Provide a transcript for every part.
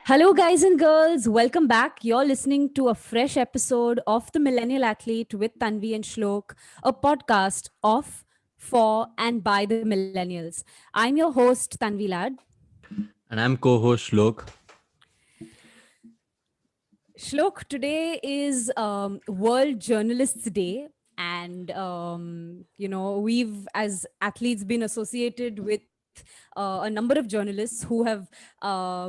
Hello, guys and girls. Welcome back. You're listening to a fresh episode of The Millennial Athlete with Tanvi and Shlok, a podcast of, for, and by the millennials. I'm your host, Tanvi Lad. And I'm co-host Shlok. Shlok, today is World Journalists Day. And, we've, as athletes, been associated with a number of journalists who have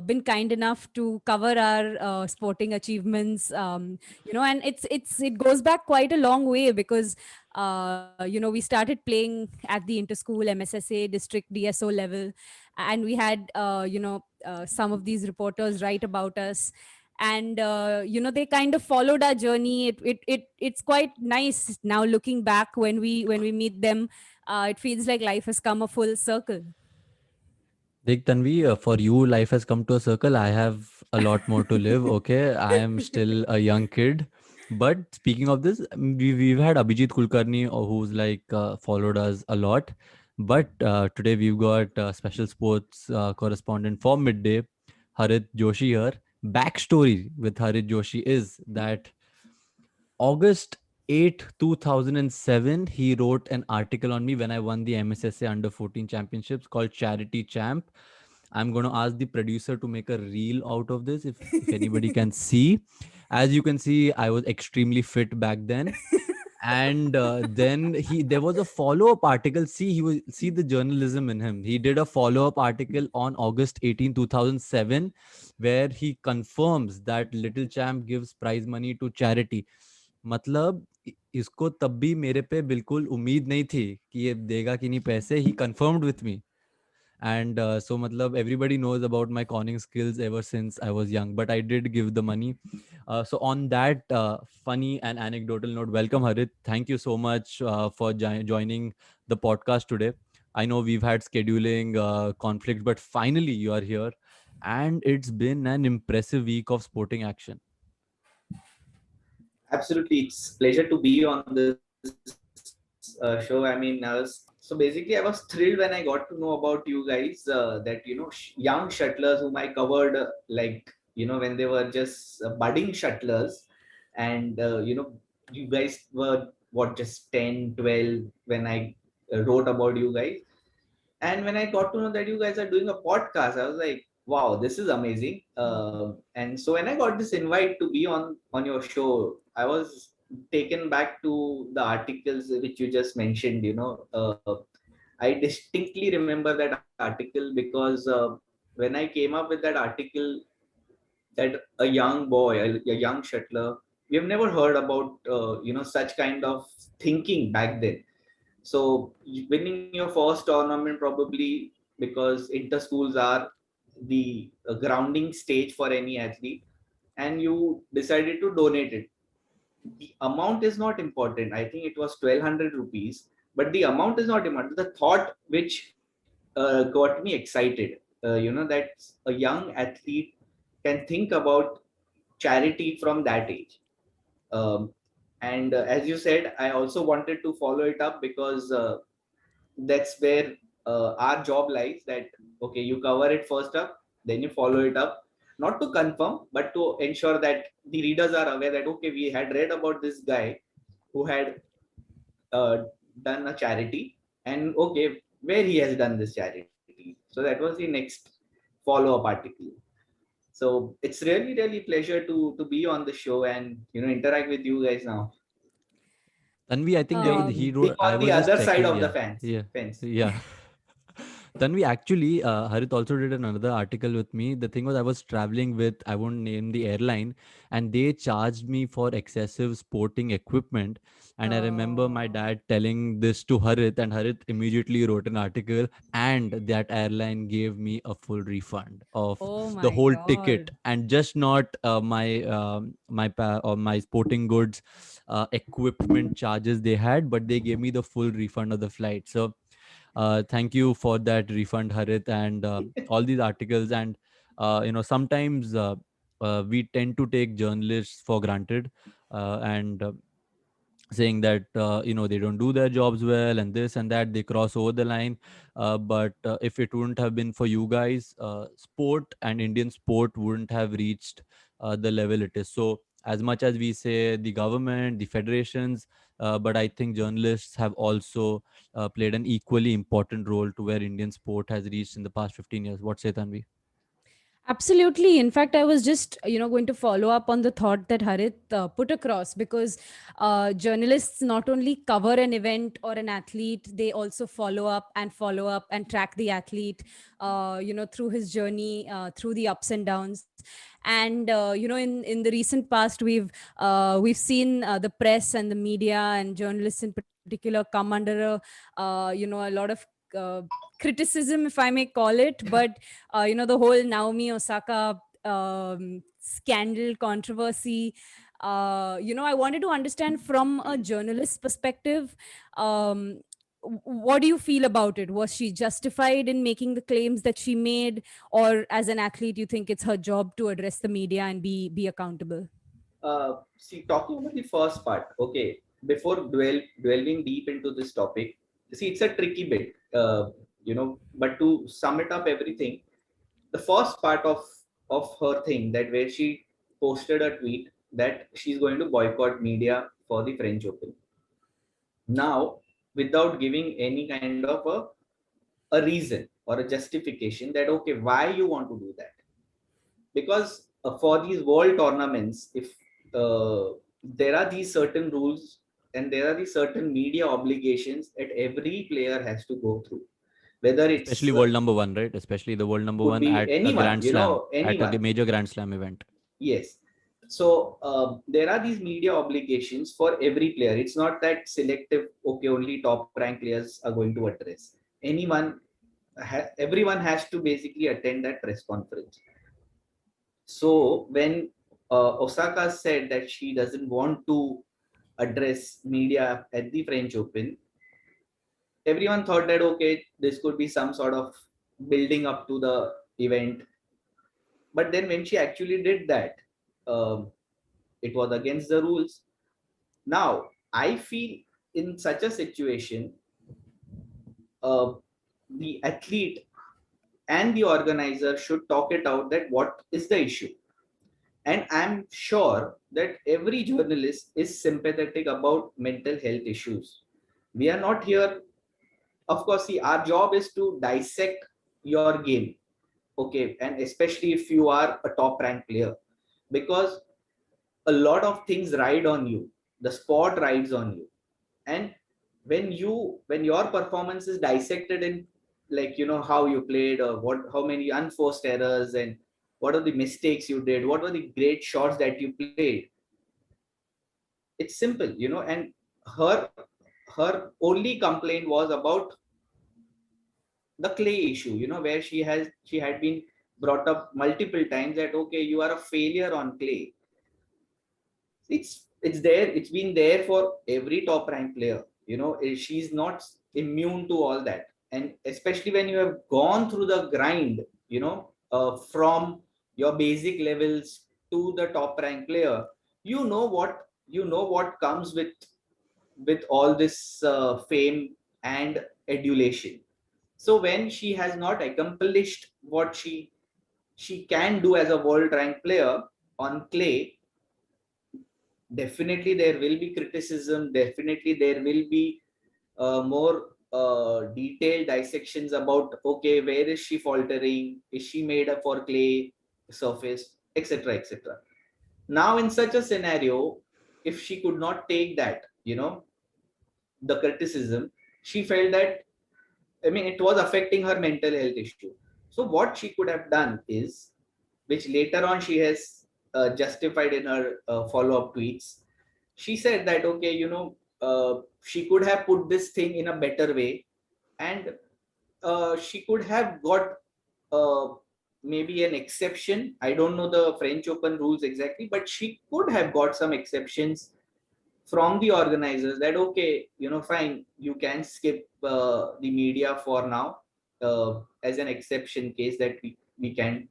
been kind enough to cover our sporting achievements. And it goes back quite a long way because, we started playing at the inter-school MSSA district DSO level. And we had, some of these reporters write about us, and they kind of followed our journey. It's quite nice now looking back when we meet them. It feels like life has come a full circle. Deek Tanvi, for you, life has come to a circle. I have a lot more to live. Okay, I am still a young kid. But speaking of this, we've had Abhijit Kulkarni, who's followed us a lot. But today we've got special sports correspondent for Midday, Harit Joshi here. Backstory with Harit Joshi is that August 8th, 2007, he wrote an article on me when I won the MSSA Under 14 Championships called Charity Champ. I'm going to ask the producer to make a reel out of this if anybody can see. As you can see, I was extremely fit back then. And then there was a follow-up article. See the journalism in him. He did a follow-up article on August 18, 2007, where he confirms that Little Champ gives prize money to charity. मतलब इसको तब भी मेरे पे बिल्कुल उम्मीद नहीं थी कि ये देगा कि नहीं पैसे. He confirmed with me. And so matlab everybody knows about my conning skills ever since I was young, but I did give the money. So on that funny and anecdotal note, welcome Harit. Thank you so much for joining the podcast today. I know we've had scheduling conflicts, but finally you are here, and it's been an impressive week of sporting action. Absolutely, it's pleasure to be on this show. I mean, I was thrilled when I got to know about you guys that young shuttlers whom I covered when they were just budding shuttlers, and you guys were what, just 10, 12 when I wrote about you guys. And when I got to know that you guys are doing a podcast, I was like, wow, this is amazing. And so when I got this invite to be on your show, I was taken back to the articles which you just mentioned. I distinctly remember that article because when I came up with that article, that a young boy, a young shuttler, we have never heard about such kind of thinking back then. So winning your first tournament, probably because inter schools are the grounding stage for any athlete, and you decided to donate it. The amount is not important. I think it was 1200 rupees, but the amount is not important. The thought which got me excited, that a young athlete can think about charity from that age. Um, and as you said, I also wanted to follow it up because that's where our job lies. That okay, you cover it first up, then you follow it up, not to confirm but to ensure that the readers are aware that okay, we had read about this guy who had uh, done a charity, and okay, where he has done this charity. So that was the next follow-up article. So it's really pleasure to be on the show and interact with you guys now. Tanvi, I think he um, Being wrote. I on the was just other side checking. of the Yeah, fence yeah, fence. yeah. Tanvi, actually, Harit also did another article with me. The thing was, I was traveling with, I won't name the airline, and they charged me for excessive sporting equipment. And I remember my oh, dad telling this to Harit, and Harit immediately wrote an article, and that airline gave me a full refund of oh the my whole ticket, god. and just not my sporting goods equipment charges they had, but they gave me the full refund of the flight. So thank you for that refund, Harit, and all these articles. And sometimes we tend to take journalists for granted, and saying that they don't do their jobs well and this and that, they cross over the line. But if it wouldn't have been for you guys, sport and Indian sport wouldn't have reached the level it is. So as much as we say the government, the federations, but I think journalists have also played an equally important role to where Indian sport has reached in the past 15 years. What say, Tanvi? Absolutely. In fact, I was just, going to follow up on the thought that Harit put across, because journalists not only cover an event or an athlete, they also follow up and track the athlete, through his journey, through the ups and downs. And in the recent past, we've seen the press and the media and journalists in particular come under a lot of uh, criticism, if I may call it. But the whole Naomi Osaka scandal controversy. I wanted to understand from a journalist perspective. What do you feel about it? Was she justified in making the claims that she made, or as an athlete, you think it's her job to address the media and be accountable? See, talking about the first part, okay, before delving deep into this topic, see, it's a tricky bit, but to sum it up everything, the first part of her thing, that where she posted a tweet that she's going to boycott media for the French Open. Now, without giving any kind of a reason or a justification that, okay, why you want to do that. Because for these world tournaments, if there are these certain rules and there are these certain media obligations that every player has to go through, whether Especially it's world number one, right? Especially the world number could one be at a anyone, grand slam, at a anyone. major grand slam event. Yes. So there are these media obligations for every player. It's not that selective, okay, only top ranked players are going to address. Anyone, everyone has to basically attend that press conference. So when Osaka said that she doesn't want to address media at the French Open, everyone thought that, okay, this could be some sort of building up to the event. But then when she actually did that, um, it was against the rules. Now, I feel in such a situation, uh, the athlete and the organizer should talk it out that what is the issue. And I'm sure that every journalist is sympathetic about mental health issues. We are not here, of course, see, our job is to dissect your game. Okay. And especially if you are a top ranked player, because a lot of things ride on you. The sport rides on you. And when your performance is dissected in, like, how you played, or how many unforced errors, and what are the mistakes you did, what were the great shots that you played, it's simple, and her her only complaint was about the clay issue, where she had been brought up multiple times that, okay, you are a failure on clay. It's there, it's been there for every top ranked player. She's not immune to all that. And especially when you have gone through the grind, from your basic levels to the top ranked player, what comes with all this fame and adulation. So when she has not accomplished what she can do as a world ranked player on clay, definitely there will be criticism, definitely there will be more detailed dissections about, okay, where is she faltering, is she made up for clay surface, etc., etc. Now in such a scenario, if she could not take that, the criticism, she felt that, I mean, it was affecting her mental health issue. So what she could have done is, which later on she has justified in her follow-up tweets. She said that, okay, she could have put this thing in a better way, and she could have got uh, maybe an exception. I don't know the French Open rules exactly, but she could have got some exceptions from the organizers that, okay, fine, you can skip the media for now, as an exception case that we can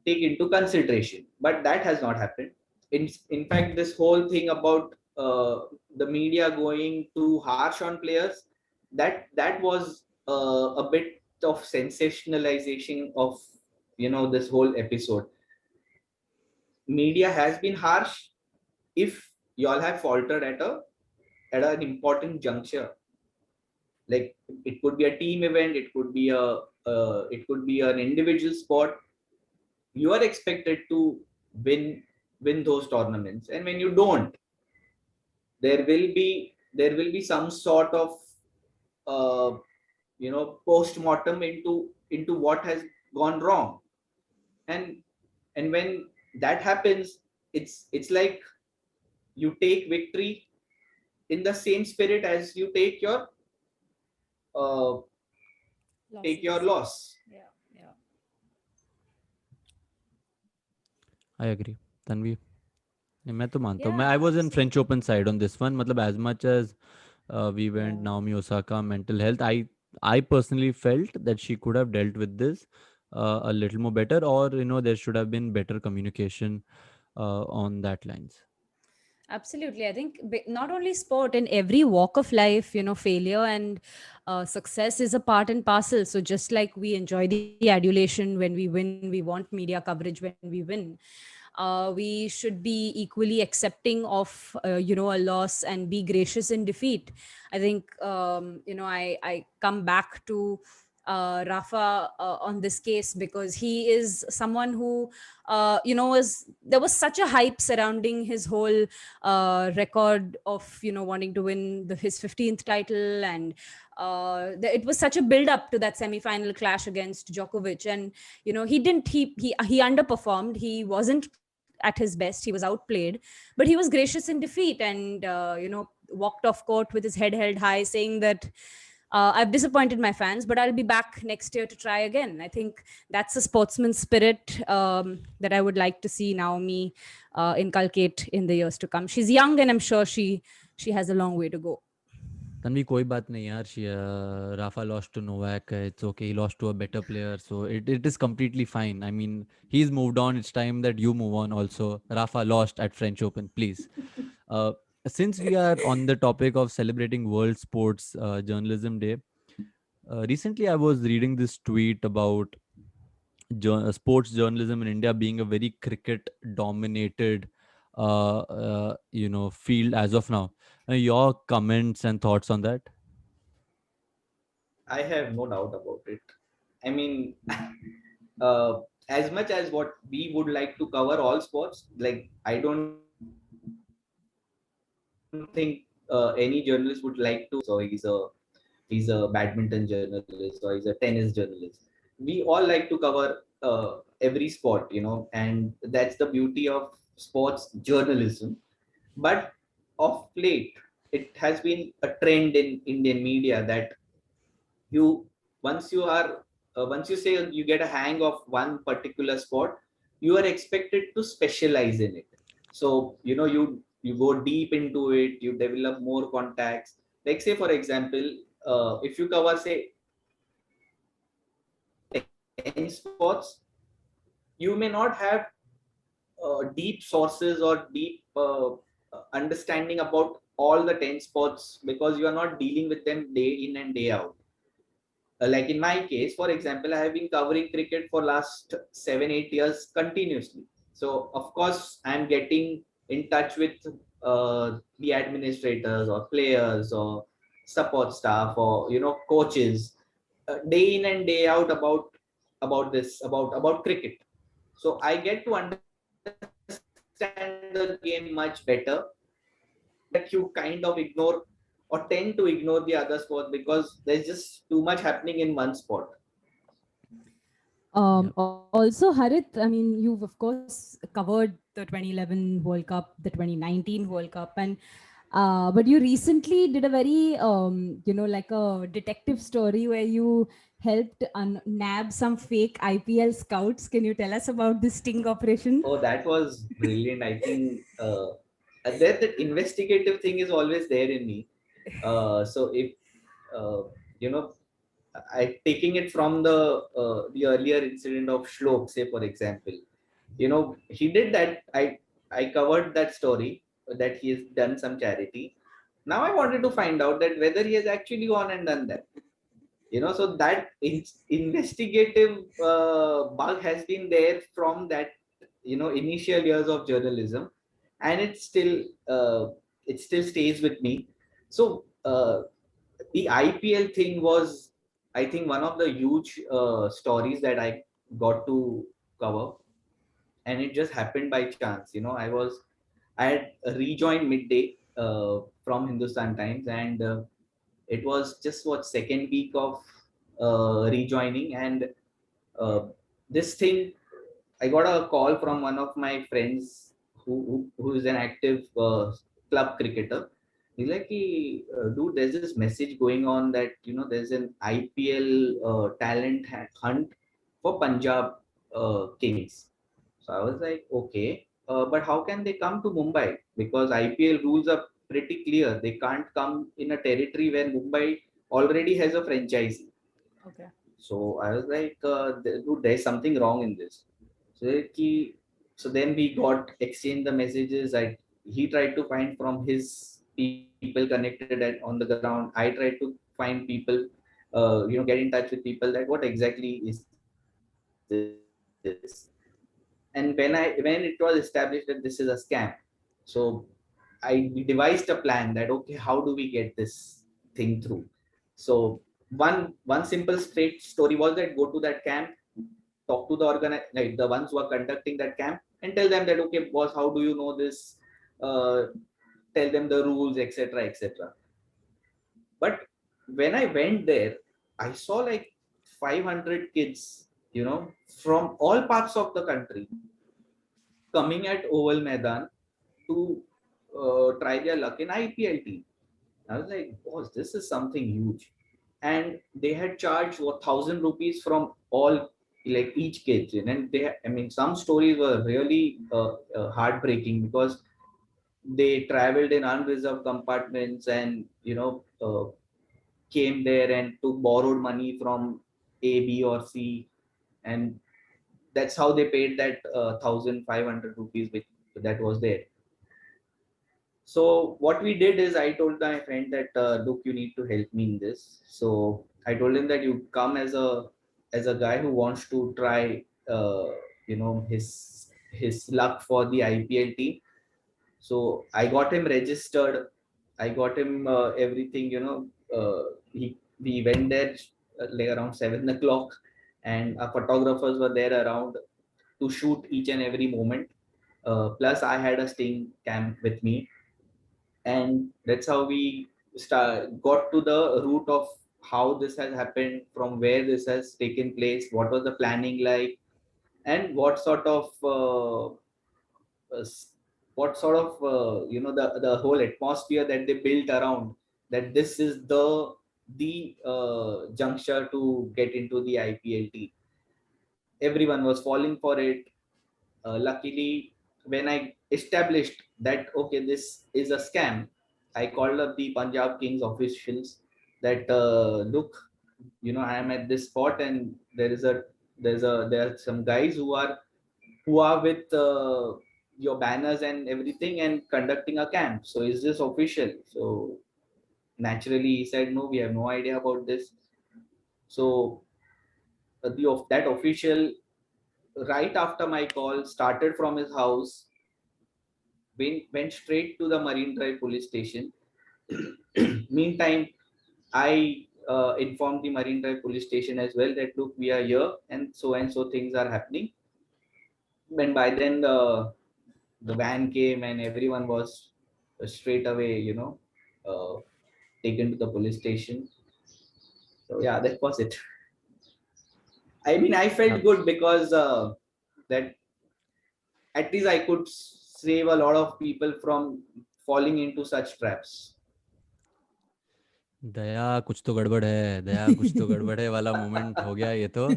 take into consideration. But that has not happened. In fact, this whole thing about the media going too harsh on players, that was a bit of sensationalization of this whole episode. Media has been harsh if y'all have faltered at an important juncture. Like, it could be a team event, it could be an individual sport. You are expected to win win those tournaments, and when you don't, there will be some sort of uh, post-mortem into what has gone wrong. And and when that happens, it's like you take victory in the same spirit as you uh, take your Losses. loss. Yeah, yeah. I agree. Tanvi, मैं तो मानता हूँ. मैं Yeah, I was in French absolutely. Open side on this one. मतलब as much as we went Yeah. Naomi Osaka mental health, I personally felt that she could have dealt with this a little more better, or there should have been better communication on that lines. Absolutely. I think not only sport, in every walk of life, failure and success is a part and parcel. So just like we enjoy the adulation when we win, we want media coverage when we win. We should be equally accepting of, a loss and be gracious in defeat. I think, I come back to Rafa on this case because he is someone who, was there was such a hype surrounding his whole record of wanting to win his 15th title, and it was such a build up to that semi-final clash against Djokovic. And he didn't he underperformed. He wasn't at his best. He was outplayed, but he was gracious in defeat, and walked off court with his head held high, saying that I've disappointed my fans, but I'll be back next year to try again. I think that's a sportsman spirit that I would like to see Naomi inculcate in the years to come. She's young, and I'm sure she has a long way to go. Tanvi कोई बात नहीं यार. Rafa lost to Novak. It's okay. He lost to a better player, so it is completely fine. I mean, he's moved on. It's time that you move on also. Rafa lost at French Open, please. Uh, since we are on the topic of celebrating World Sports Journalism Day, recently I was reading this tweet about sports journalism in India being a very cricket dominated field as of now. Your comments and thoughts on that? I have no doubt about it. I mean, uh, as much as what we would like to cover all sports, like, I don't think any journalist would like to cover cricket. He's a badminton journalist, or he's a tennis journalist. We all like to cover every sport, and that's the beauty of sports journalism. But of late, it has been a trend in Indian media that you once you are once you say you get a hang of one particular sport, you are expected to specialize in it. So you go deep into it, you develop more contacts. Like, say for example, if you cover, say, 10 sports, you may not have deep sources or deep understanding about all the 10 sports, because you are not dealing with them day in and day out. Like in my case, for example, I have been covering cricket for last 7-8 years continuously. So of course I'm getting in touch with the administrators or players or support staff or coaches day in and day out about cricket. So I get to understand the game much better, that you kind of ignore or tend to ignore the other sports because there's just too much happening in one sport. Yeah. Also, Harit, I mean, you've of course covered the 2011 World Cup, the 2019 World Cup, and but you recently did a very, like a detective story where you helped nab some fake IPL scouts. Can you tell us about this sting operation? Oh, that was brilliant. I think that investigative thing is always there in me. So if uh, you know, I taking it from the earlier incident of Shlok, say for example, he did that. I covered that story, that he has done some charity. Now I wanted to find out that whether he has actually gone and done that. So that investigative bug has been there from that initial years of journalism, and it still stays with me. So the IPL thing was, I think, one of the huge stories that I got to cover, and it just happened by chance. I had rejoined midday from Hindustan Times, and it was just what second week of rejoining, and uh, this thing, I got a call from one of my friends who is an active club cricketer. He's like, dude, there's this message going on that there's an IPL talent hunt for Punjab Kings. So I was like, okay, but how can they come to Mumbai? Because IPL rules are pretty clear. They can't come in a territory where Mumbai already has a franchisee. Okay. So I was like, dude, there's something wrong in this. So, so then we got exchanged the messages. He tried to find from his people connected on the ground. I tried to find people, get in touch with people that what exactly is this. And when it was established that this is a scam, so we devised a plan that okay, how do we get this thing through? So one simple straight story was that go to that camp, talk to like the ones who are conducting that camp, and tell them that okay, boss, how do you know this? Uh, Tell them the rules, etc., etc. But when I went there, I saw like 500 kids, from all parts of the country coming at Oval Maidan to try their luck in IPL team. I was like, boss, this is something huge. And they had charged what 1,000 rupees from all, like each kid. And I mean, some stories were really heartbreaking because they traveled in unreserved compartments and, came there and took borrowed money from A, B, or C. And that's how they paid that 1,500 rupees, which that was there. So what we did is I told my friend that look, you need to help me in this. So I told him that you come as a guy who wants to try his luck for the IPL team. So I got him registered. I got him everything. We went there like around 7 o'clock, and our photographers were there around to shoot each and every moment. Plus, I had a staying camp with me, and that's how we got to the root of how this has happened, from where this has taken place, what was the planning like, and what sort of the whole atmosphere that they built around that this is the juncture to get into the IPL team. Everyone was falling for it. Luckily, when I established that okay, this is a scam, I called up the Punjab Kings officials that look, I am at this spot, and there are some guys who are with your banners and everything and conducting a camp. So is this official? So naturally he said no, we have no idea about this. So that official, right after my call, started from his house, went straight to the Marine Drive police station. Meantime, I informed the Marine Drive police station as well that look, we are here and so things are happening. And by then the van came and everyone was straight away, uh, taken to the police station. So yeah, that was it. I mean, I felt good because that at least I could save a lot of people from falling into such traps. दया कुछ तो गड़बड़ है, दया कुछ तो गड़बड़ है वाला moment हो गया ये तो.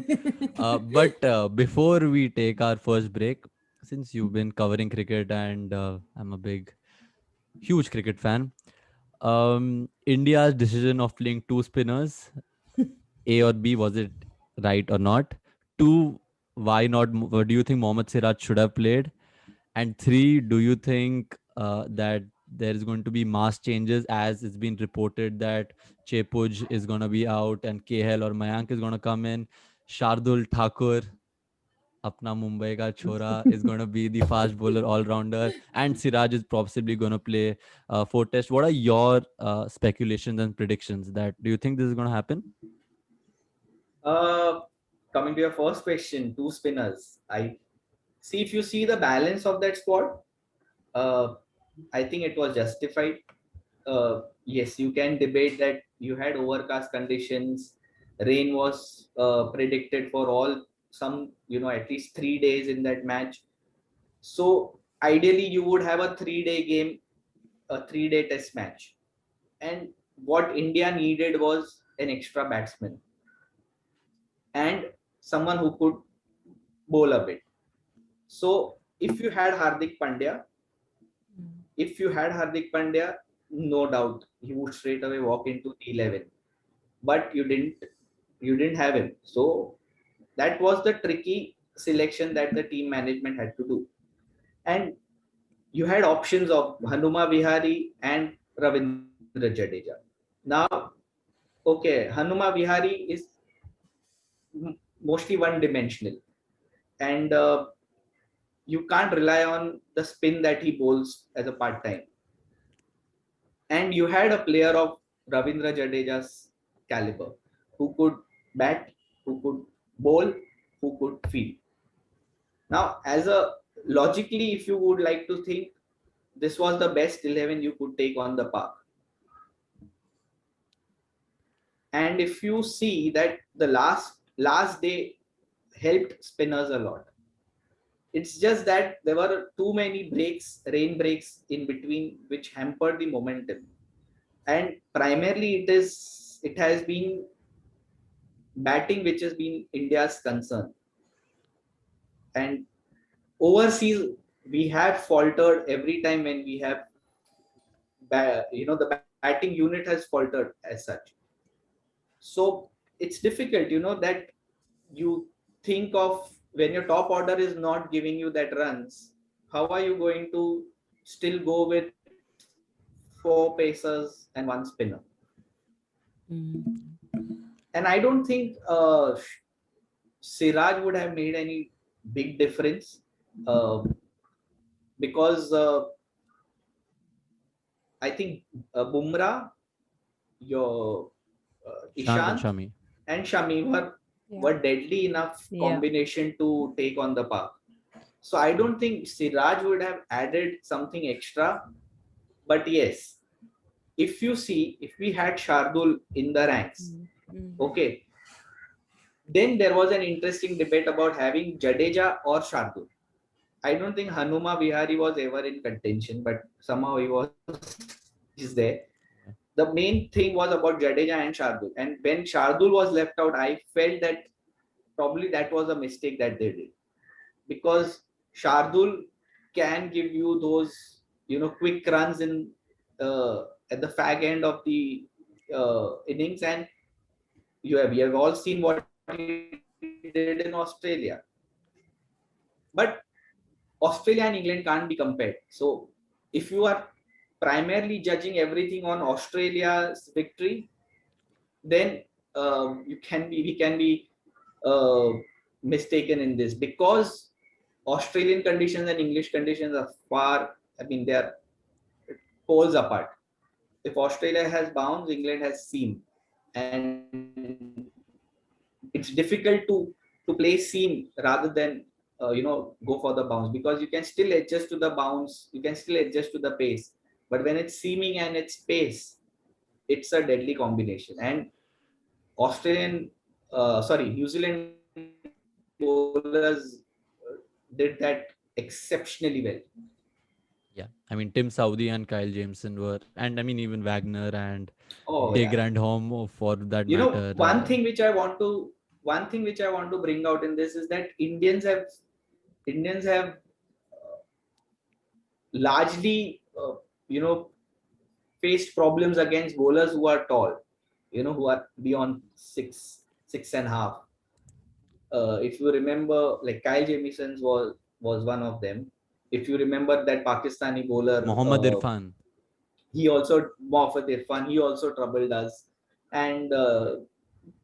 But before we take our first break, since you've been covering cricket and I'm a huge cricket fan, India's decision of playing two spinners, A or B, was it right or not? Two, why not? What do you think Mohammad Siraj should have played? And three, do you think that there is going to be mass changes, as it's been reported that Chepuj is going to be out and KL or Mayank is going to come in. Shardul Thakur, apna Mumbai ka chora, is going to be the fast bowler all-rounder, and Siraj is possibly going to play 4 tests. What are your speculations and predictions? That do you think this is going to happen? Coming to your first question, two spinners. I see, if you see the balance of that squad, I think it was justified. Yes, you can debate that you had overcast conditions. Rain was predicted for some, at least 3 days in that match. So ideally, you would have a 3-day game, a 3-day test match. And what India needed was an extra batsman and someone who could bowl a bit. So if you had Hardik Pandya, no doubt he would straight away walk into the 11. But you didn't have him. So that was the tricky selection that the team management had to do. And you had options of Hanuma Vihari and Ravindra Jadeja. Now, okay, Hanuma Vihari is mostly one-dimensional, and you can't rely on the spin that he bowls as a part-time. And you had a player of Ravindra Jadeja's caliber who could bat, who could bowl, who could field. Now, logically, if you would like to think, this was the best 11 you could take on the park. And if you see that the last day helped spinners a lot. It's just that there were too many rain breaks in between, which hampered the momentum. And primarily it has been batting which has been India's concern. And overseas, we have faltered every time when we have, the batting unit has faltered as such. So it's difficult, that you think of when your top order is not giving you that runs, how are you going to still go with 4 pacers and 1 spinner? And I don't think Siraj would have made any big difference because I think Bumrah, your Ishant and Shami were deadly enough combination to take on the park. So I don't think Siraj would have added something extra. But yes, if we had Shardul in the ranks, okay, then there was an interesting debate about having Jadeja or Shardul. I don't think Hanuma Vihari was ever in contention, but somehow he's there. The main thing was about Jadeja and Shardul. And when Shardul was left out, I felt that probably that was a mistake that they did. Because Shardul can give you those, quick runs in at the fag end of the innings. And we have all seen what he did in Australia. But Australia and England can't be compared. So if you are primarily judging everything on Australia's victory, then we can be mistaken in this, because Australian conditions and English conditions are they are poles apart. If Australia has bounce, England has seam, and it's difficult to play seam rather than go for the bounce, because you can still adjust to the bounce, you can still adjust to the pace. But when it's seaming and it's pace, it's a deadly combination. And New Zealand bowlers did that exceptionally well. Yeah, I mean Tim Southee and Kyle Jameson were, and I mean even Wagner and Day Grandhomme for that matter. One thing which I want to bring out in this is that Indians have largely faced problems against bowlers who are tall, who are beyond 6.5. If you remember, like Kyle Jamieson was one of them. if you remember that Pakistani bowler, Mohammad Irfan. he also, Mohammad Irfan, he also troubled us. And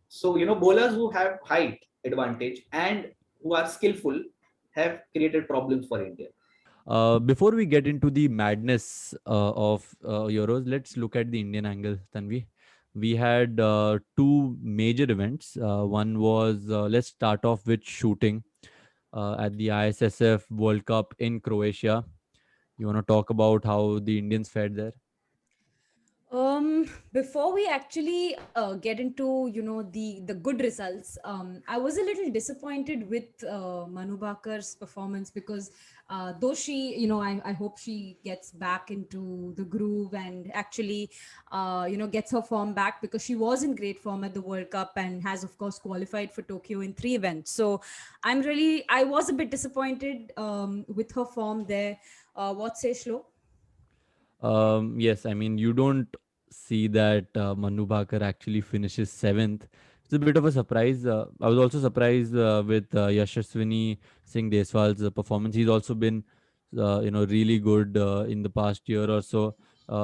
so, bowlers who have height advantage and who are skillful have created problems for India. Before we get into the madness of Euros, let's look at the Indian angle, Tanvi. We had two major events. One was, let's start off with shooting at the ISSF World Cup in Croatia. You want to talk about how the Indians fared there? Before we actually get into the good results, I was a little disappointed with Manu Bakar's performance because though she, I hope she gets back into the groove and actually gets her form back, because she was in great form at the World Cup and has of course qualified for Tokyo in 3 events. So I was a bit disappointed with her form there. What say, Shlo? Yes, I mean, you don't see that Manu Bhakar actually finishes seventh. It's a bit of a surprise. I was also surprised with Yashaswini Singh Deswal's performance. He's also been, really good in the past year or so.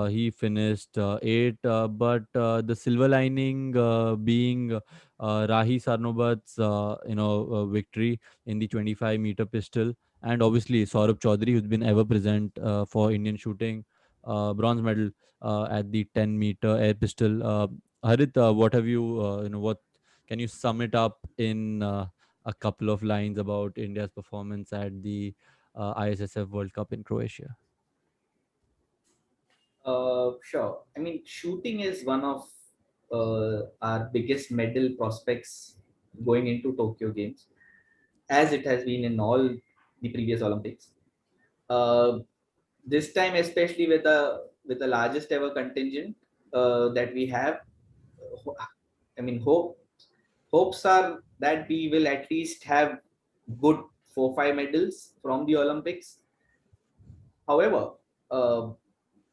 He finished eighth, but the silver lining being Rahi Sarnobat's, victory in the 25-meter pistol, and obviously Saurabh Chaudhary, who's been ever present for Indian shooting, bronze medal at the 10-meter air pistol. Harit, what have you, what can you sum it up in a couple of lines about India's performance at the ISSF World Cup in Croatia? Sure. I mean, shooting is one of our biggest medal prospects going into Tokyo Games, as it has been in all the previous Olympics. Uh, this time, especially with the largest ever contingent that we have, I mean, hopes are that we will at least have good 4-5 medals from the Olympics. However, uh,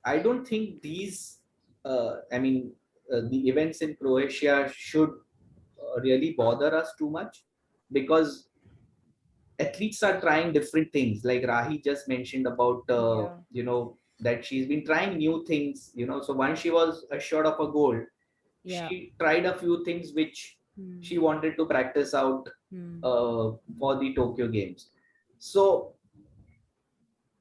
I don't think these, the events in Croatia should really bother us too much, because athletes are trying different things. Like Rahi just mentioned about, Yeah. that she's been trying new things. So once she was assured of a gold, Yeah. she tried a few things which Hmm. she wanted to practice out Hmm. for the Tokyo Games. So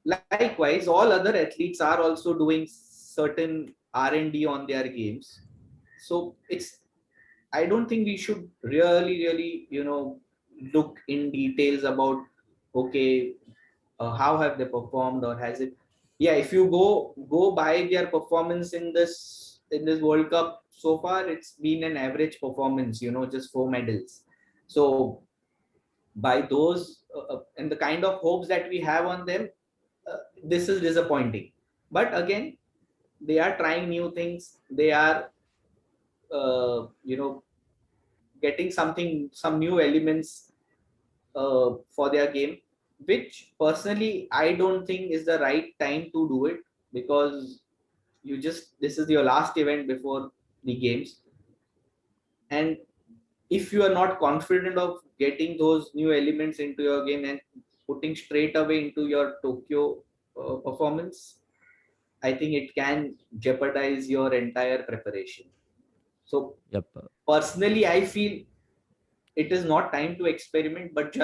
likewise, all other athletes are also doing certain R&D on their games. So I don't think we should really, look in details about, okay, how have they performed, or has it, yeah, if you go by their performance in this World Cup so far, it's been an average performance, just 4 medals. So by those and the kind of hopes that we have on them, this is disappointing. But again, they are trying new things. They are uh, you know getting some new elements for their game, which personally I don't think is the right time to do it, because this is your last event before the games. And if you are not confident of getting those new elements into your game and putting straight away into your Tokyo performance, I think it can jeopardize your entire preparation. So Yep. personally, I feel it is not time to experiment, but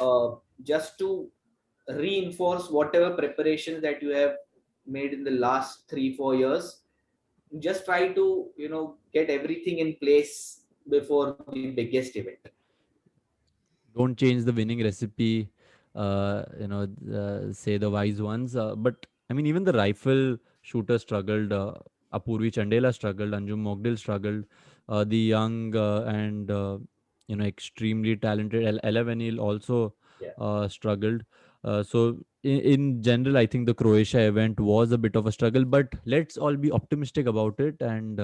uh, just to reinforce whatever preparations that you have made in the last 3-4 years. Just try to get everything in place before the biggest event. Don't change the winning recipe, say the wise ones. But I mean, even the rifle shooter struggled. Apurvi Chandela struggled. Anjum Mogdil struggled. The young and extremely talented Ella Venil also Yeah. struggled. So in general, I think the Croatia event was a bit of a struggle. But let's all be optimistic about it and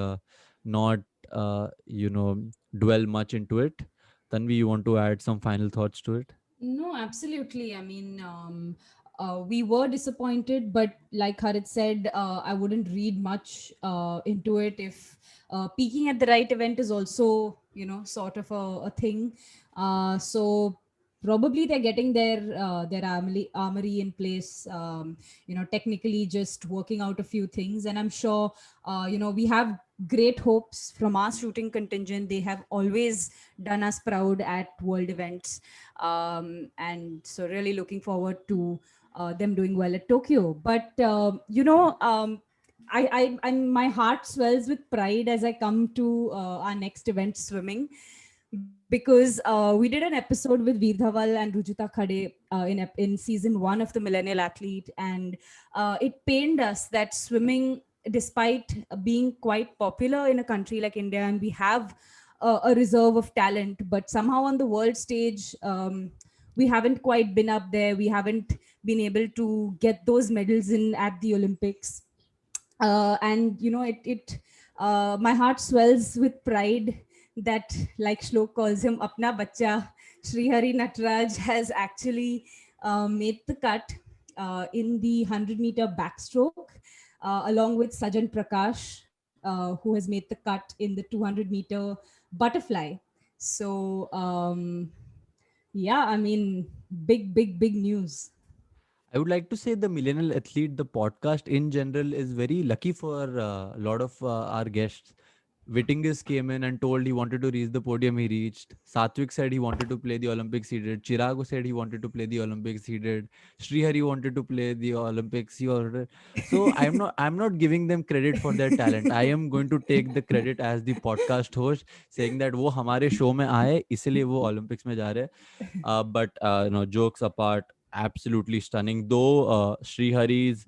not dwell much into it. Tanvi, you want to add some final thoughts to it? No, absolutely. I mean, we were disappointed, but like Harit said, I wouldn't read much into it. If peaking at the right event is also, sort of a thing. So probably they're getting their armory in place, technically just working out a few things. And I'm sure, we have great hopes from our shooting contingent. They have always done us proud at world events, and so really looking forward to them doing well at Tokyo. But my heart swells with pride as I come to our next event, swimming, because we did an episode with Veer Dhawal and Rujita Khade in season 1 of the Millennial Athlete, and it pained us that swimming, despite being quite popular in a country like India, and we have a reserve of talent, but somehow on the world stage, we haven't quite been up there. We haven't been able to get those medals in at the Olympics, and my heart swells with pride that, like Shlok calls him, apna bacha, Srihari Natraj has actually made the cut in the 100-meter backstroke, along with Sajan Prakash, who has made the cut in the 200-meter butterfly. So yeah, I mean, big news. I would like to say the Millennial Athlete, the podcast in general, is very lucky for a lot of our guests. Vittingus came in and told he wanted to reach the podium. He reached. Satvik said he wanted to play the Olympics. He did. Chirago said he wanted to play the Olympics. He did. Srihari wanted to play the Olympics. He ordered. So I'm not giving them credit for their talent. I am going to take the credit as the podcast host, saying that वो हमारे show में आए इसलिए वो Olympics में जा रहे हैं. But jokes apart, absolutely stunning. Though Srihari's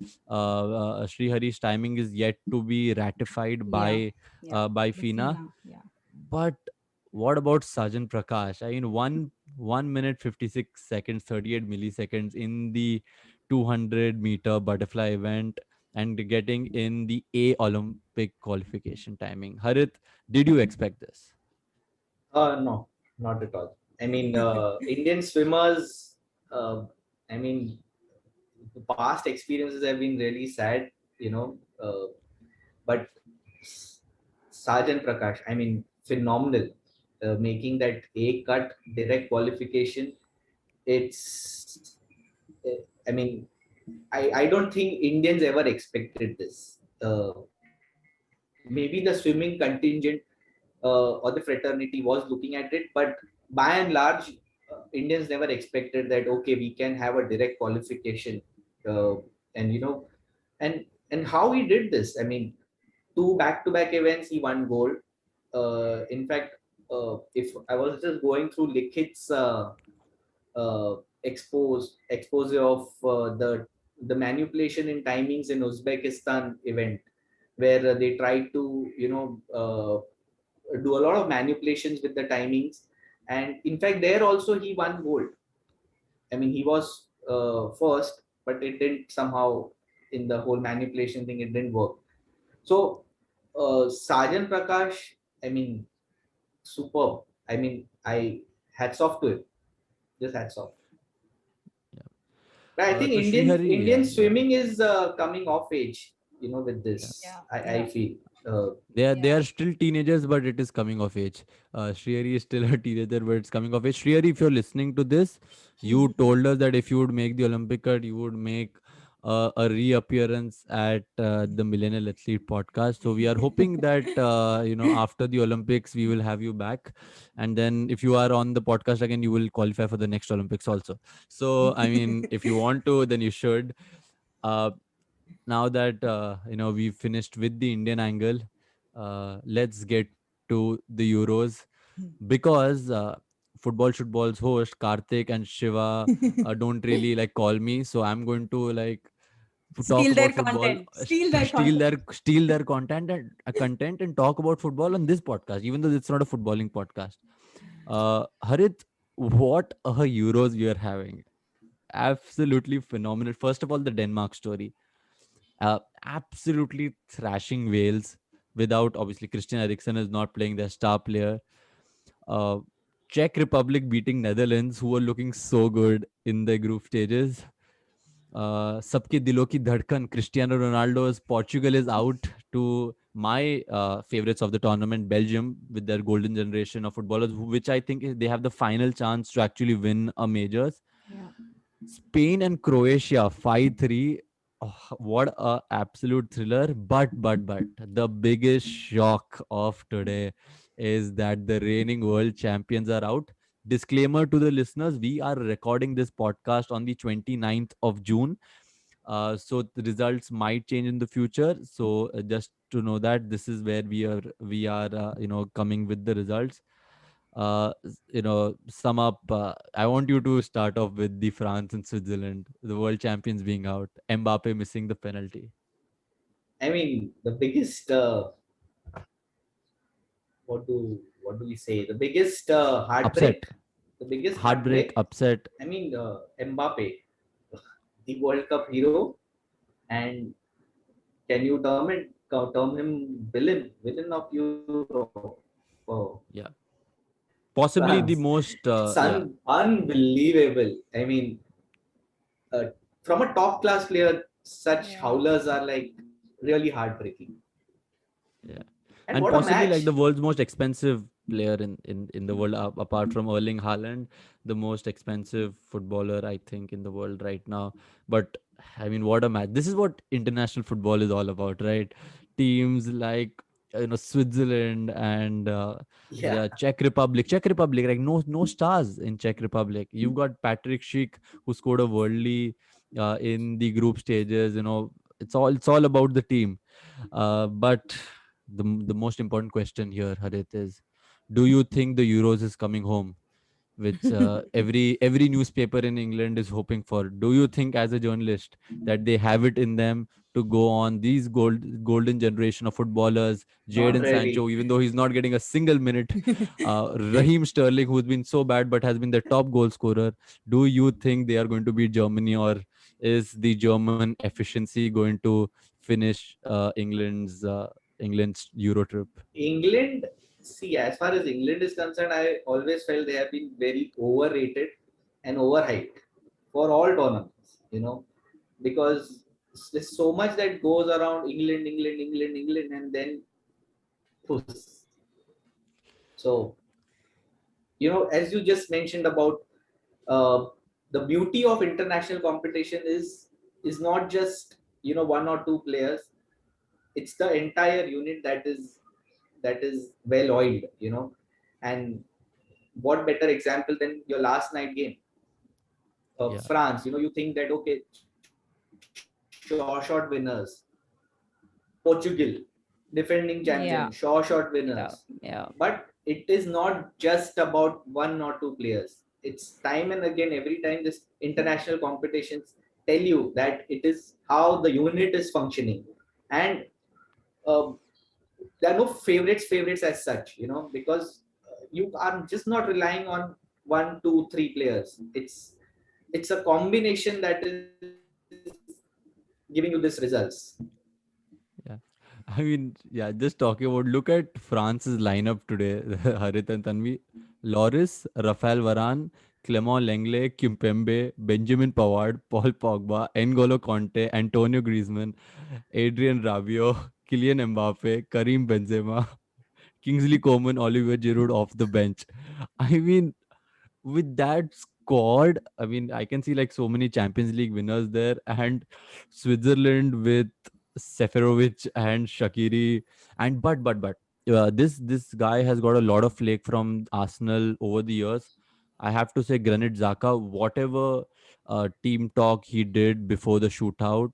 timing is yet to be ratified Yeah, yeah, by the FINA. FINA, yeah. But what about Sajan Prakash? I mean, 1 minute 56 seconds, 38 milliseconds in the 200-meter butterfly event and getting in the A Olympic qualification timing. Harit, did you expect this? No, not at all. I mean, Indian swimmers. I mean, the past experiences have been really sad. But Sajan Prakash, I mean, phenomenal. Making that A cut direct qualification. It's. I mean, I don't think Indians ever expected this. Maybe the swimming contingent or the fraternity was looking at it, but by and large, Indians never expected that. Okay, we can have a direct qualification, uh, and and how he did this. I mean, 2 back-to-back events, he won gold. In fact, if I was just going through Likhit's expose of the manipulation in timings in Uzbekistan event, where they tried to do a lot of manipulations with the timings, and in fact there also he won gold. I mean, he was first, but it didn't somehow, in the whole manipulation thing, it didn't work. So Sajan Prakash, I mean, superb. I mean, I hats off to him, just hats off. Yeah. But I think So Srihari, Indian yeah. swimming is coming of age, with Yeah. this. Yeah, I yeah. feel. They are still teenagers, but it is coming of age. Shriyari is still a teenager, but it's coming of age. Shriyari, if you're listening to this, you told us that if you would make the Olympic cut, you would make a reappearance at the Millennial Athlete podcast. So we are hoping that after the Olympics we will have you back, and then if you are on the podcast again, you will qualify for the next Olympics also. So I mean, if you want to, then you should. Uh, Now that we've finished with the Indian angle, let's get to the Euros, because football shootball's host Karthik and Shiva don't really like call me, so I'm going to like talk Steal their about football, content. Steal their content. steal their content and talk about football on this podcast, even though it's not a footballing podcast. Harit, what a Euros we are having! Absolutely phenomenal. First of all, the Denmark story, absolutely thrashing Wales without, obviously, Christian Eriksen is not playing their star player. Uh, Czech Republic beating Netherlands, who were looking so good in the group stages. सबके दिलों की धड़कन Cristiano Ronaldo's Portugal is out to my favorites of the tournament, Belgium, with their golden generation of footballers, which I think they have the final chance to actually win a majors. Yeah. Spain and Croatia 5-3. Oh, what a absolute thriller. But the biggest shock of today is that the reigning world champions are out. Disclaimer to the listeners, we are recording this podcast on the 29th of June. So the results might change in the future. So just to know that this is where we are coming with the results. Sum up. I want you to start off with the France and Switzerland, the world champions being out, Mbappe missing the penalty. I mean, the biggest what do we say? The biggest heartbreak. Upset, The biggest heartbreak, heartbreak. upset. I mean, Mbappe, the World Cup hero, and can you term him villain of Euro for Yeah, possibly France? the most. It's Yeah, unbelievable. I mean, uh, from a top class player, such Yeah. howlers are like really heartbreaking. yeah, And and what a possibly like match! the world's most expensive player in the world, apart from Erling Haaland, the most expensive footballer I think in the world right now. But I mean, what a match! This is what international football is all about, right? Teams like Switzerland and Yeah, the Czech Republic, like no stars in Czech Republic. You've got Patrick Schick who scored a worldly in the group stages. It's all about the team. But the most important question here, Harit, is: do you think the Euros is coming home? Which every newspaper in England is hoping for. Do you think, as a journalist, that they have it in them to go on these golden generation of footballers, not Jadon really. Sancho, even though he's not getting a single minute, Raheem Sterling, who's been so bad but has been the top goal scorer? Do you think they are going to beat Germany, or is the German efficiency going to finish England's Euro trip? England, see, as far as England is concerned, I always felt they have been very overrated and overhyped for all tournaments, because there's so much that goes around England, and then puss. So, as you just mentioned about uh, the beauty of international competition is not just one or two players. It's the entire unit that is well oiled, and what better example than your last night game of Yeah, France. You think that, okay, short winners, Portugal, defending Yeah. champion, short Yeah. winners. Yeah. But it is not just about one or two players. It's time and again, every time this international competitions tell you that it is how the unit is functioning. And uh, there are no favorites as such, because you are just not relying on one, two, three players. It's a combination that is giving you these results. yeah. I mean, yeah, just talking about, look at France's lineup today, Harit and Tanvi. Loris, Rafael Varane, Clement Lenglet, Kimpembe, Benjamin Pavard, Paul Pogba, N'Golo Conte, Antonio Griezmann, Adrian Rabiot, Kylian Mbappe, Karim Benzema, Kingsley Coman, Oliver Giroud off the bench. I mean, with that squad, I mean, I can see like so many Champions League winners there, and Switzerland with Seferovic and Shaqiri, and but this guy has got a lot of flake from Arsenal over the years. I have to say, Granit Xhaka, whatever team talk he did before the shootout,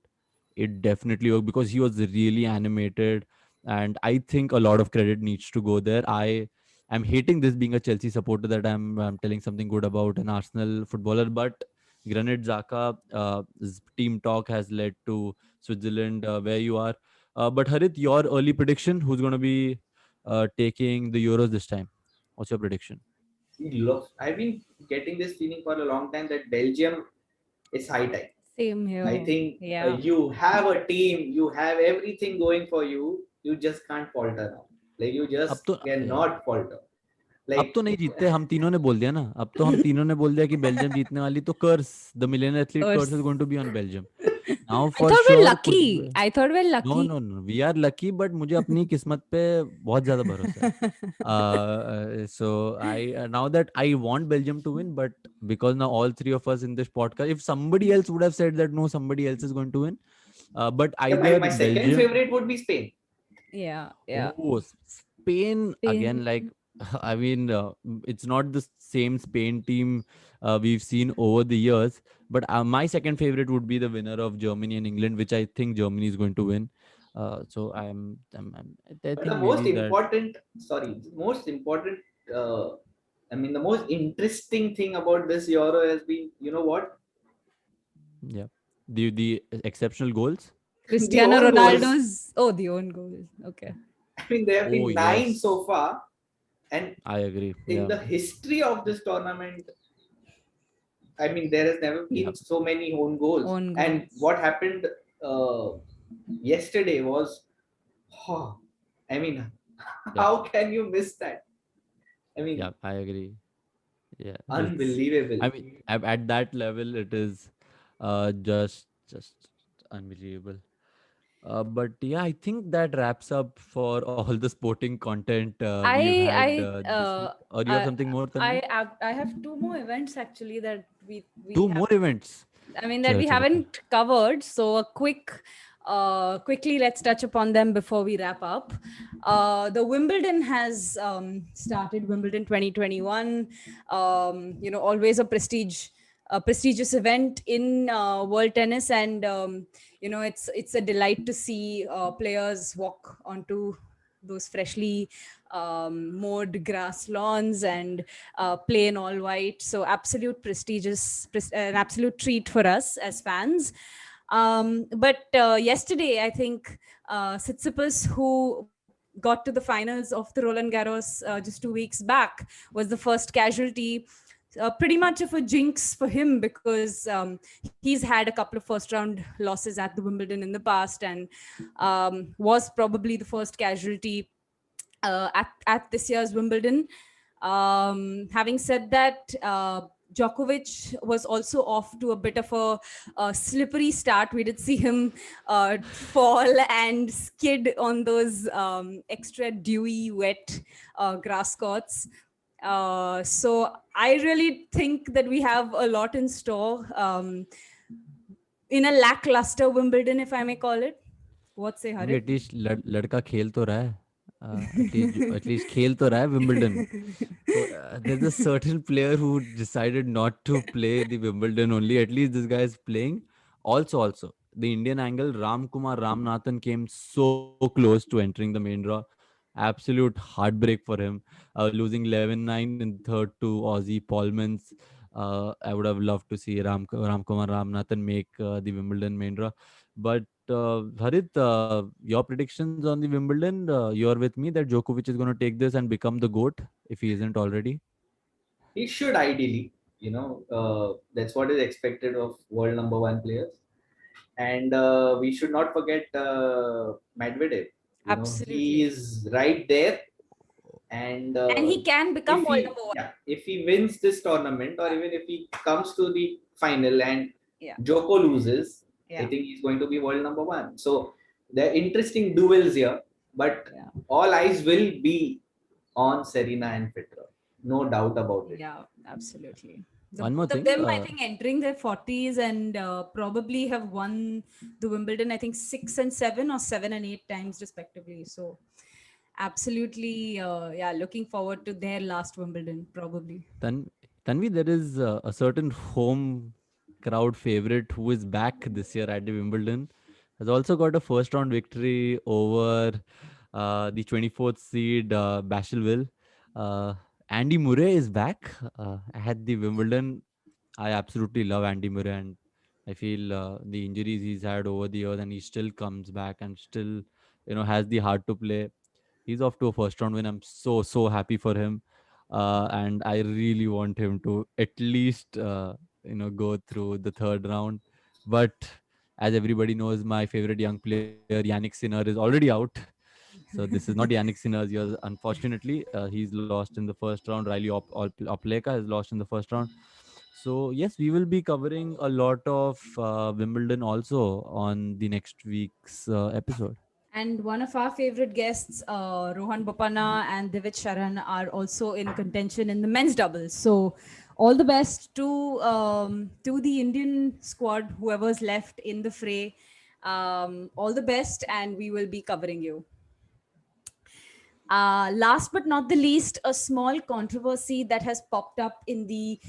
it definitely worked because he was really animated, and I think a lot of credit needs to go there. I'm hating this being a Chelsea supporter that I'm telling something good about an Arsenal footballer, but Granit Xhaka, team talk has led to Switzerland where you are. But Harit, your early prediction: who's going to be taking the Euros this time? What's your prediction? I've been getting this feeling for a long time that Belgium is high time. Same I here. think Yeah. you have a team, you have everything going for you. You just can't falter now. Like, you Up just to yeah. cannot falter. अब तो नहीं जीतते, हम तीनों ने बोल दिया ना, अब तो हम तीनों ने बोल दिया कि बेल्जियम जीतने वाली, तो curse, the million athlete curse is Earth. Going to be on Belgium now I for thought we're sure. कुछ lucky. I thought we're no lucky. No no, we are lucky, but मुझे अपनी किस्मत पे बहुत ज्यादा भरोसा है। So now that I want Belgium to win, but because now all three of us in this podcast, if somebody else would have said that no, somebody else is going to win, but Yeah, either my second Belgium, favorite would be Spain. Yeah, yeah. oh, Spain again, Spain. like I mean, it's not the same Spain team we've seen over the years, but my second favorite would be the winner of Germany and England, which I think Germany is going to win. So I But the think most maybe that. important, sorry, the most important, uh, I mean, the most interesting thing about this Euro has been, you know what? Yeah. The exceptional goals. The Cristiano own goals. Ronaldo's. Oh, the own goal. Okay. I mean, there have Oh been 9 so yes, far, and I agree. in Yeah. the history of this tournament, I mean, there has never Yeah. been so many own goals. Own And goals. what happened uh, yesterday was, oh, I mean, Yeah. how can you miss that? I mean, Yeah. I agree. Yeah. It's. unbelievable. I mean, at that level, it is, just unbelievable. But yeah, I think that wraps up for all the sporting content we've had I this week. Or you have something more, Tanvi? I have two more events actually that we Two have. more events. I mean that Chalo, we chalo, chalo. haven't covered. So a quickly let's touch upon them before we wrap up. The Wimbledon has started. Wimbledon 2021. Always a prestigious event in world tennis, and it's a delight to see players walk onto those freshly mowed grass lawns and play in all white. So an absolute treat for us as fans. But yesterday, I think Tsitsipas, who got to the finals of the Roland Garros just 2 weeks back, was the first casualty. Pretty much of a jinx for him because he's had a couple of first round losses at the Wimbledon in the past, and was probably the first casualty at this year's Wimbledon. Having said that, Djokovic was also off to a bit of a slippery start. We did see him fall and skid on those extra dewy, wet grass courts. So I really think that we have a lot in store in a lackluster Wimbledon, if I may call it. What say, Harit? At least लड़का खेल तो रहा है, at least खेल तो रहा है Wimbledon. So there's a certain player who decided not to play the Wimbledon only. At least this guy is playing. Also, the Indian angle, Ram Kumar Ramnathan came so close to entering the main draw. Absolute heartbreak for him. Losing 11-9 in third to Aussie Paulmans. I would have loved to see Ram Kumar Ramnathan make the Wimbledon main draw. But Harit, your predictions on the Wimbledon, you're with me that Djokovic is going to take this and become the GOAT if he isn't already. He should ideally, that's what is expected of world number one players. And we should not forget Medvedev. He Absolutely. is right there. And And he can become world number one. if he wins this tournament, or even if he comes to the final and Yeah. Joko loses, I Yeah. think he's going to be world number one. So there are interesting duels here, but Yeah. all eyes will be on Serena and Federer. No doubt about it. Yeah, absolutely. One more Both of thing. them, I think, entering their 40s and probably have won the Wimbledon, I think, 6 and 7 or 7 and 8 times, respectively. So, absolutely, looking forward to their last Wimbledon, probably. Tanvi, there is a certain home crowd favorite who is back this year at the Wimbledon. Has also got a first round victory over the 24th seed Bashilville. Uh, Andy Murray is back at the Wimbledon. I absolutely love Andy Murray, and I feel the injuries he's had over the years, and he still comes back and still, has the heart to play. He's off to a first round win. I'm so happy for him, and I really want him to at least go through the third round. But as everybody knows, my favorite young player Yannick Sinner is already out. So this is not Yannick Sinner's year, unfortunately. He's lost in the first round. Riley Opleka has lost in the first round. So yes, we will be covering a lot of Wimbledon also on the next week's episode. And one of our favorite guests, Rohan Bopana and Divit Sharan, are also in contention in the men's doubles. So, all the best to the Indian squad, whoever's left in the fray. All the best, and we will be covering you. Last but not the least, a small controversy that has popped up in the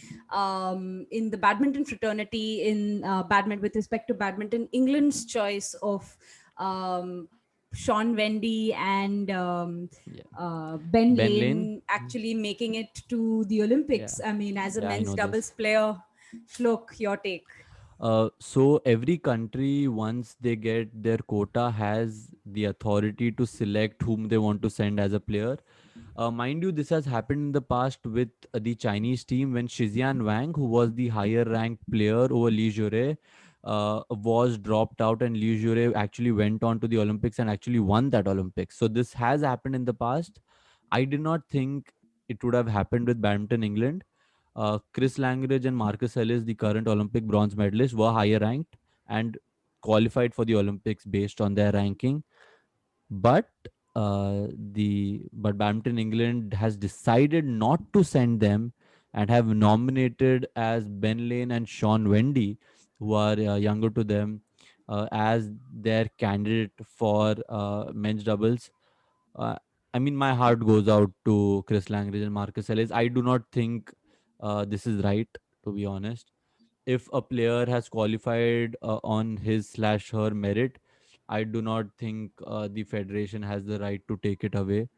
badminton fraternity in badminton with respect to badminton. England's choice of um, Sean Wendy and Yeah. Ben Ben Lane. Lane actually making it to the Yeah. Olympics. I mean, as a Yeah, I men's know this. doubles player, Shlok, your take. So every country, once they get their quota, has the authority to select whom they want to send as a player. Mind you, this has happened in the past with the Chinese team when Shijian Wang, who was the higher ranked player over Li Jure, was dropped out, and Li Jure actually went on to the Olympics and actually won that Olympics. So this has happened in the past. I did not think it would have happened with Badminton England. Chris Langridge and Marcus Ellis, the current Olympic bronze medalists, were higher ranked and qualified for the Olympics based on their ranking. But Badminton England has decided not to send them and have nominated as Ben Lane and Sean Wendy, who are younger to them, as their candidate for men's doubles. uh, I mean, my heart goes out to Chris Langridge and Marcus Ellis. I do not think this is right, to be honest. If a player has qualified on his slash her merit, I do not think the federation has the right to take it away.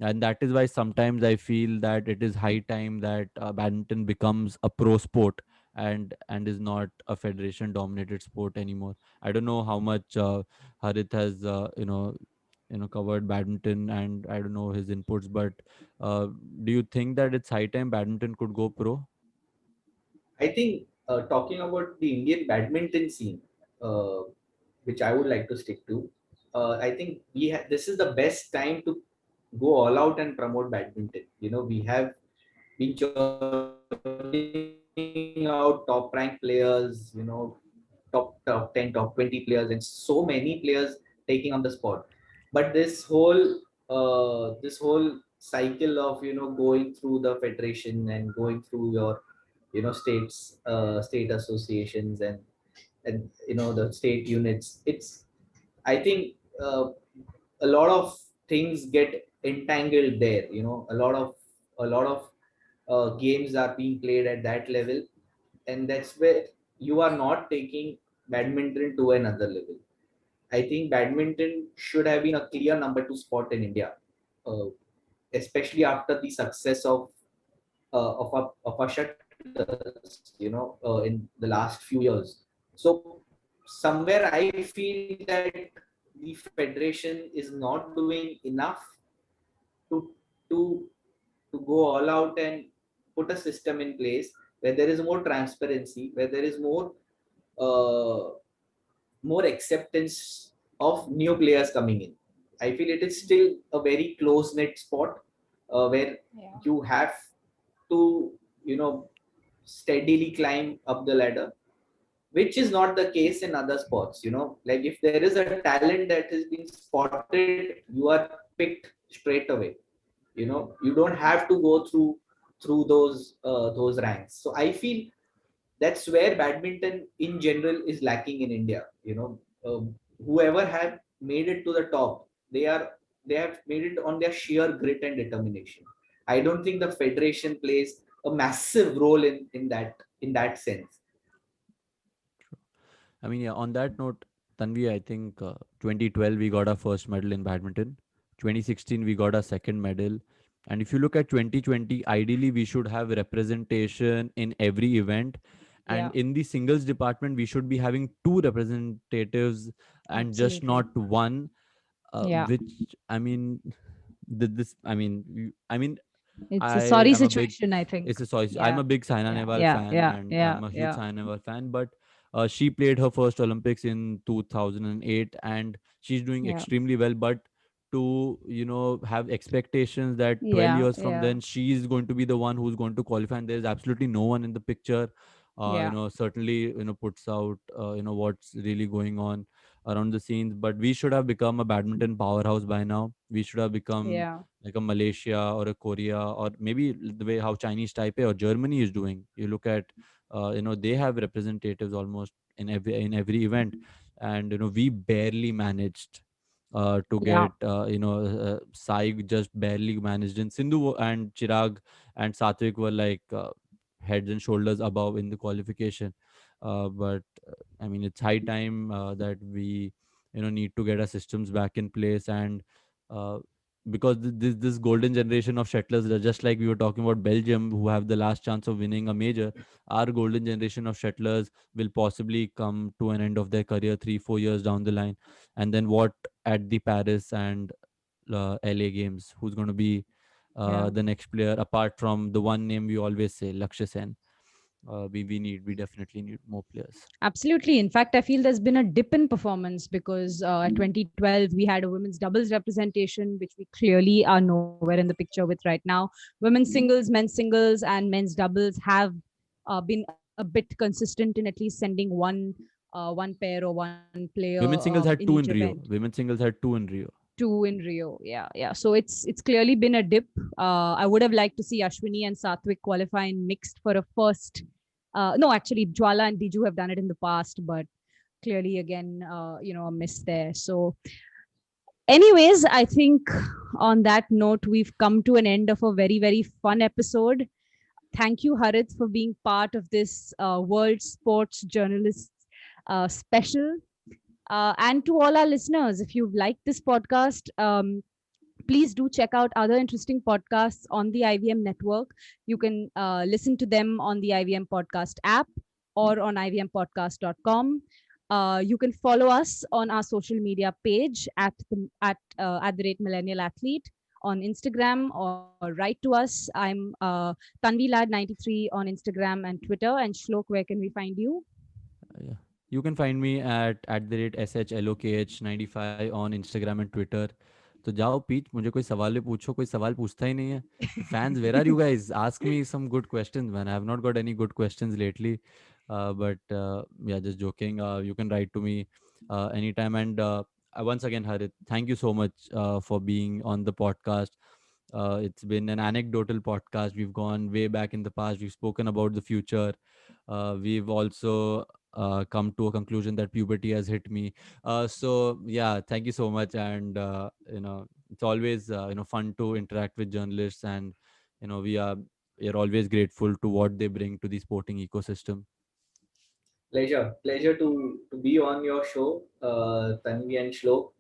And that is why sometimes I feel that it is high time that badminton becomes a pro sport and is not a federation dominated sport anymore. I don't know how much Harit has covered badminton, and I don't know his inputs, but uh, do you think that it's high time badminton could go pro? I think talking about the Indian badminton scene, uh, which I would like to stick to, I think this is the best time to go all out and promote badminton. We have been churning out top ranked players, top 10, top 20 players, and so many players taking on the spot. But this whole cycle of going through the federation and going through your state associations and the state units, it's I think a lot of things get entangled there. A lot of games are being played at that level, and that's where you are not taking badminton to another level. I think badminton should have been a clear number two spot in India, uh, especially after the success of our shuttlers, in the last few years. So somewhere I feel that the federation is not doing enough to to to go all out and put a system in place where there is more transparency, where there is uh, more acceptance of new players coming in. I feel it is still a very close knit spot where Yeah. you have to, steadily climb up the ladder, which is not the case in other sports. Like if there is a talent that has been spotted, you are picked straight away. You don't have to go through those ranks. So I feel that's where badminton in general is lacking in India. Whoever had made it to the top, they have made it on their sheer grit and determination. I don't think the federation plays a massive role in that sense. I mean, yeah, on that note, Tanvi, I think 2012 we got our first medal in badminton. 2016 we got our second medal. And if you look at 2020, ideally we should have representation in every event. And Yeah, in the singles department, we should be having two representatives and just absolutely. not one. Yeah. Which I mean, this I mean, It's a I sorry am a big situation, I think. it's a choice. I'm Yeah. a big Saina Yeah. Nehwal Yeah. fan, Yeah. and Yeah. I'm a huge Yeah. Saina Nehwal fan. But she played her first Olympics in 2008, and she's doing Yeah. extremely well. But to have expectations that 12 Yeah, years from yeah, then she is going to be the one who's going to qualify, and there's absolutely no one in the picture. yeah, Certainly puts out what's really going on around the scenes. But we should have become a badminton powerhouse by now. We should have become yeah, like a Malaysia or a Korea, or maybe the way how Chinese Taipei or Germany is doing. You look at they have representatives almost in every event, and we barely managed to yeah, get Sai just barely managed, and Sindhu and Chirag and Satvik were like heads and shoulders above in the qualification. But I mean, it's high time that we need to get our systems back in place. And uh, because this golden generation of shuttlers, just like we were talking about Belgium, who have the last chance of winning a major, our golden generation of shuttlers will possibly come to an end of their career 3-4 years down the line. And then what at the Paris and LA games? Who's going to be yeah. the next player apart from the one name we always say, Lakshya Sen? We definitely need more players. Absolutely. In fact, I feel there's been a dip in performance because at 2012 we had a women's doubles representation, which we clearly are nowhere in the picture with right now. Women's singles, men's singles, and men's doubles have been a bit consistent in at least sending one pair or one player Women singles in had each two in event. Rio. Women singles had two in Rio. Two in Rio. Yeah, yeah. So it's clearly been a dip. I would have liked to see Ashwini and Satvik qualify in mixed for a first. No, actually, Jwala and Diju have done it in the past, but clearly again, a miss there. So, anyways, I think on that note, we've come to an end of a very, very fun episode. Thank you, Harith, for being part of this World Sports Journalists special. And to all our listeners, if you've liked this podcast, please do check out other interesting podcasts on the IVM network. You can listen to them on the IVM podcast app or on ivmpodcast.com. You can follow us on our social media page at the rate millennial athlete on Instagram, or write to us. I'm Tanvi Lad 93 on Instagram and Twitter. And Shlok, where can we find you? Yeah. You can find me at the rate SHLOKH95 on Instagram and Twitter. तो जाओ peach, मुझे कोई सवाल पूछो, कोई सवाल पूछता ही नहीं है. Fans, where are you guys? Ask me some good questions, man. I have not got any good questions lately. But yeah, just joking. You can write to me anytime. And once again, Harit, thank you so much for being on the podcast. It's been an anecdotal podcast. We've gone way back in the past. We've spoken about the future. We've also come to a conclusion that puberty has hit me. So yeah, thank you so much. And it's always fun to interact with journalists, and we are always grateful to what they bring to the sporting ecosystem. Pleasure to be on your show, Tanvi and Shlok,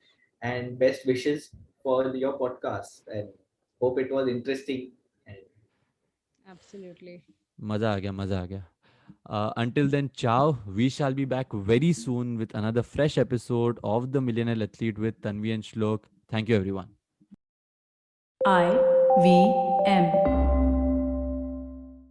and best wishes for your podcast, and hope it was interesting. And Absolutely. Maza aa gaya. Until then, ciao. We shall be back very soon with another fresh episode of The Millionaire Athlete with Tanvi and Shlok. Thank you, everyone. IVM.